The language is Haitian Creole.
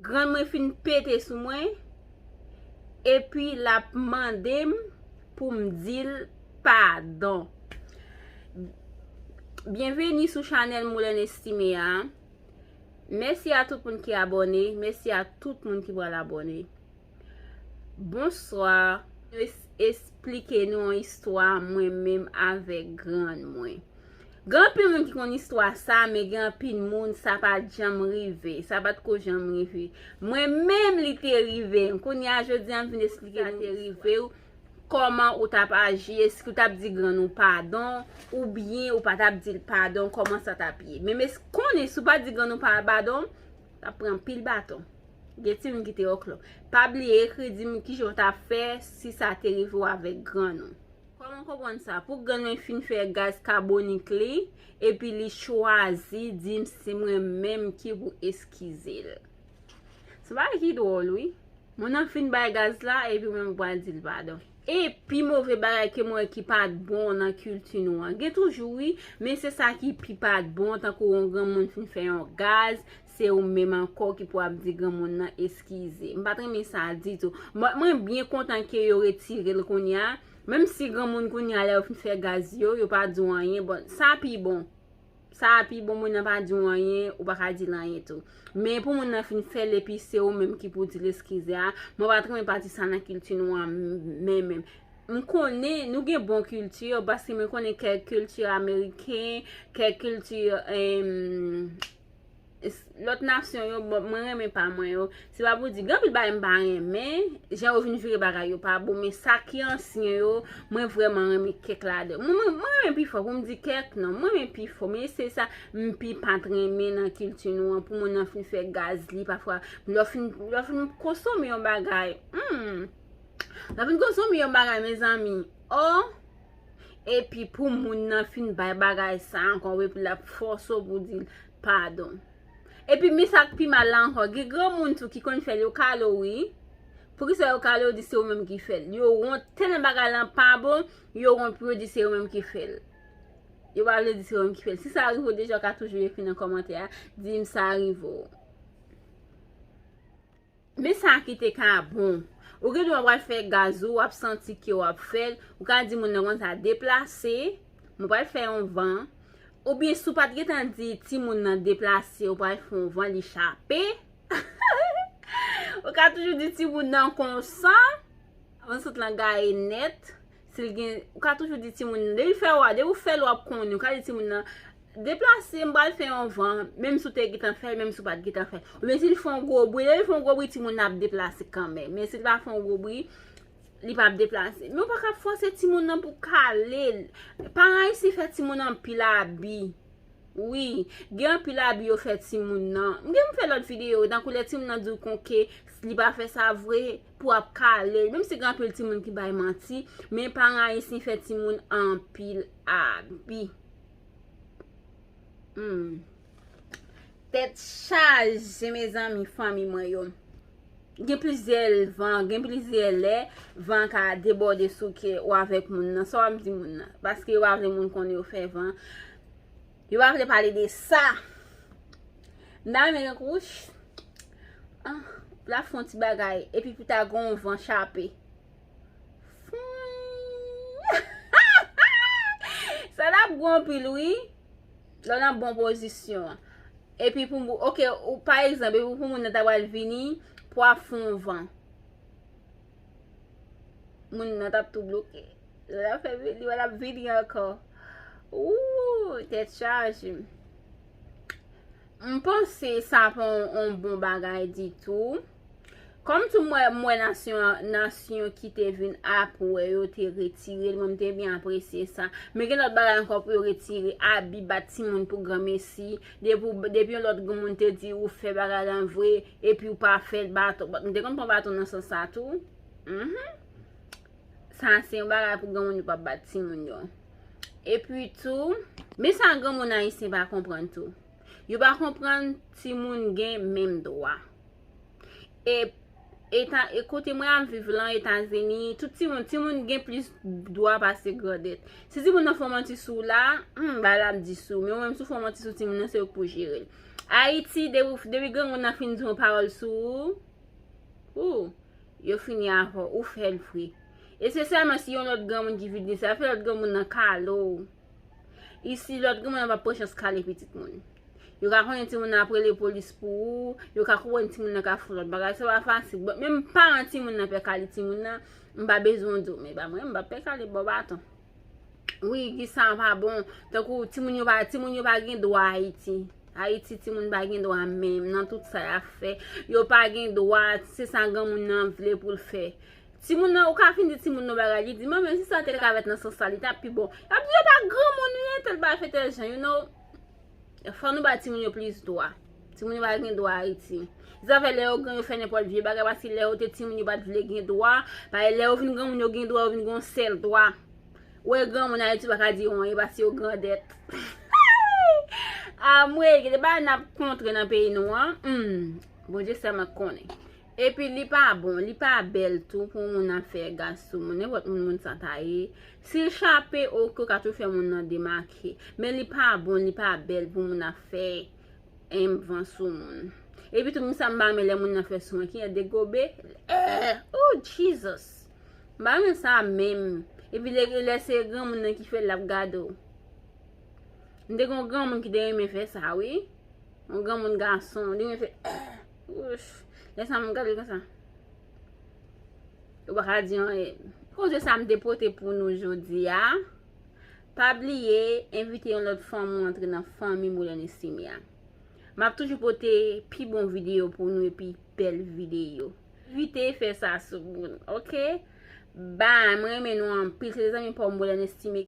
Grand mwen fin pété sou mwen, et puis la mandem pour me dire pardon. Bienvenue sur Chanel Moulin Estimé. Merci à tout le monde qui est abonné. Merci à tout le monde qui va l'abonner. Bonsoir. Expliquez-nous une histoire moi-même avec grand moi. Grand pile moun qui kon histoire ça, mais grand pile moun ça pas jam rive, ça pas ko jam rive. Moi même li te rive, kon ya jodi an vinn expliquer te rive comment ou t'a agi, est-ce que t'a dit grand ou pardon ou bien ou pas t'a dit pardon, comment ça t'a pied. Mais qu'on est sou pas dit grand ou pardon, t'a prend pile bâton. Geti moun qui te oklo. Pas oublier écrit di qui j'ont t'a fait si ça te rive avec grand nou. Comment comprendre ça? Pour gagner fin faire gaz carbonique et puis li choisi dit c'est moi même qui vous excuser. C'est pas qui drôle oui. Mon en fin bay gaz là et puis même pas dire pardon. Et puis mauvais bagay que moi qui pas bon dans culture noire. Gen toujours oui, mais c'est ça qui pas bon tant qu'on grand monde fin faire un gaz, c'est ou même encore qui pour dire grand monde nan excuser. M'pas très ça dit tout. Moi bien content que yo retire le konya. Même si grand monde qu'on y a l'air faire gaz yo pas dit rien bon ça pi bon mon n'a pas dit rien ou pas dire rien tout mais pour mon n'a fin faire l'épicer ou même qui pour dire excuser moi pas très parti ça dans culture noire même on connaît nous gen bon culture parce que me connaît quelques culture américain quelques culture l'autre nation yo moi même pas moi yo c'est pas pour dire grand pile ba mais j'ai revenu virer bagay yo pas bon mais ça qui ancien yo moi vraiment aimé quelque là de moi même puis faut me dire quelque non moi même puis faut mais c'est ça puis pas très aimé dans culture nous pour mon enfant faire gaz li parfois l'offre consommer un bagay l'offre consommer un bagay mes amis oh et puis pour mon enfant bagay ça encore pour la force pour dire pardon. Et puis mi sak pi mal encore, gen grand moun tout qui kon fait yo kalo oui. Pour que ça yo kalo di c'est ou même qui fait. Yo won tellement bagay lan pas bon, yo won produit c'est ou même qui fait. Yo va le di c'est ou même qui fait. Si ça arrive déjà ka toujours écrit dans commentaire, dis ça arrive. Mais ça qui te ka bon. Ou gen ou va faire gazou, ou senti ki ou fait, ou ka di moun nan ça déplacer, ou va faire un vent. Ou bien sou pat getan di ti moun nan déplacer ou pa fon van li chapé. Ou ka toujours di ti moun nan konsan. Avant sot lan gaye net. Ou ka toujours di ti moun de li fè wade ou fè lop koni. Ou ka di ti moun nan déplacer mbal fè un van. Même sou te getan fè, même sou pat getan fè. Ou bien si li fon gros bruit, li fon gros bruit ti moun ap déplacer quand même. Mais si li pa fon gros bruit, li pa déplacer. Mais on pas ka forcer ti moun nan pour caler. Pareil si fait ti moun nan pilabi. Oui, gen pilabi yo fait ti moun nan. M'gen fait l'autre vidéo dans couleur ti moun nan di kon ke li pa fait ça vrai pour ap caler. Même si grand pile ti moun qui bay menti, mais pareil si fait ti moun en pilabi. Tête charge mes amis famille moi yo. Gen plusieurs vent, gen plusieurs lait, vent ka déborder sou ke ou avec moun nan, so am di moun nan. Parce que ou avec moun kon yo fait vent. Yo va parler de ça. Nan men couche. La font ti bagay et puis ta gon vent chapé. Ça la bon pile oui. Là en bonne position. Et puis pour OK, ou par exemple, pour moun nan ta wal vini pour fond vent. Moun nan tap tout bloqué. La fait la vidéo encore. Ouh, tête charge. On pense ça pour un bon bagay dit tout. Comme tout moi nation qui te vinn après yo te retirer, moi te bien apprécié ça. Mais gen l'autre bagay encore pour retirer abi bati moun pour grand merci. Depuis l'autre grand moun te dit ou fait bagay en vrai et puis ou pas fait bâton. On te comprend bâton dans ce ça tout. Ça c'est un bagay pour grand moun pas bati moun yo. Et puis tout, mais ça grand moun haïtien pas comprendre tout. Yo pas comprendre ti moun gen même droit. Et écoutez moi en vivant aux États-Unis tout ti moun gen plus droit passer gradette. Si ti moun nan fò menti sou là, bah la me dit sou, mais même sou fò menti sou ti moun c'est pour gérer. Haïti, depuis que on a fini son parole sous, yo fini avant, ou fait le fruit. Et c'est seulement si yon l'autre grand monde qui vit ça, fait l'autre grand monde dans calo. Ici, l'autre grand monde va pas chance caler petit monde. Yo ka connait ti moun après les police pour, yo ka connait ti moun ka fou l'autre bagay, c'est pas facile. Même parents ti moun nan pe caler ti moun nan, m'pa besoin d'eau, mais bah moi m'pa pe caler bon bâton. Oui, qui ça va bon, tant que ti moun yo pa gen droit Haïti. Haïti ti moun pa gen droit même dans tout ça a fait. Yo pa gen droit, c'est ça grand moun nan vle pour le faire. Si moun nan ou ka fin di ti moun nan bagay li di, même si ça tel ka vet nan société puis bon. Y a pas grand moun rien tel ba fait tel gens, you know. Faut nous ba ti moun yo plus droit. Ti moun yo pa gen droit Haïti. Ça fait les gens yo fait n'importe vieux bagay parce que les autres ti moun yo pa vle gen droit, pa les vin grand moun yo gen droit, vin gon sel droit. Ouais grand moun Haïti pa ka di on, parce que yo grand dette. Ah moi, que ba n'a contre dans pays nous hein. Bon Dieu ça me connaît. Et puis li pas bon, li pas belle tout pour mon affaire garçon, n'importe moun sa taille. Si échappé au que ka tout fait mon nan démarquer, mais li pas bon, li pas belle pour mon affaire vent sou moun. Et puis tout moun sa mba me les moun affaire sou qui a dégobé. Oh Jesus. Ba men ça même. Et puis les grand moun qui fait la gado. Ndè gon grand moun qui de me fait ça oui. Un grand moun garçon, il me fait ouch. Laisse-moi me regarder comme ça. Ou pas dire cause de ça me déporter pour nous aujourd'hui a. Pas oublier inviter une autre femme entrer dans famille Moulanestimia. M'a toujours porter plus bon vidéo pour nous et puis belle vidéo. Vite faire ça sur vous, OK? Bye, moi nous en pile les amis pour Moulanestimia.